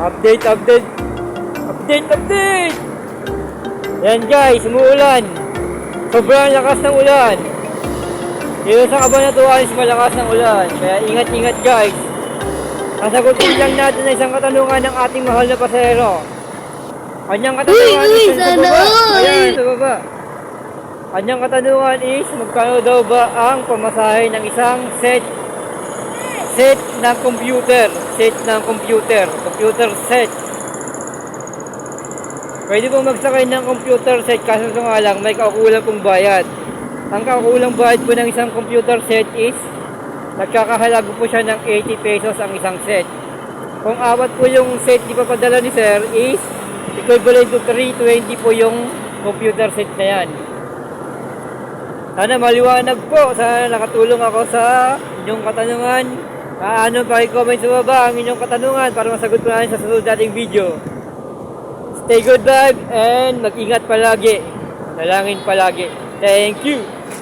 Update, update. Update, update. Yan guys, umuulan. Sobrang lakas ng ulan. Dito sa Cabanatuan is malakas ng ulan. Kaya ingat-ingat guys. Sasagutin lang natin na isang katanungan ng ating mahal na pasahero. Kanyang katanungan is sa baba. Ayan, sa baba. Kanyang katanungan is magkano daw ba ang pamasahe ng isang set ng computer. Computer set. Pwede po magsakay ng computer set kaso nga lang may kaukulang pong bayad. Ang kaukulang bayad po ng isang computer set is nagkakahalaga po siya ng 80 pesos ang isang set. Kung apat po yung set di papadala ni sir is equivalent to 320 po yung computer set na yan. Sana maliwanag po. Sana nakatulong ako sa inyong katanungan. Paki-comment sa baba ang inyong katanungan para masagot ko natin sa susunod nating video. Stay good vibe and mag-ingat palagi. Dalangin palagi. Thank you.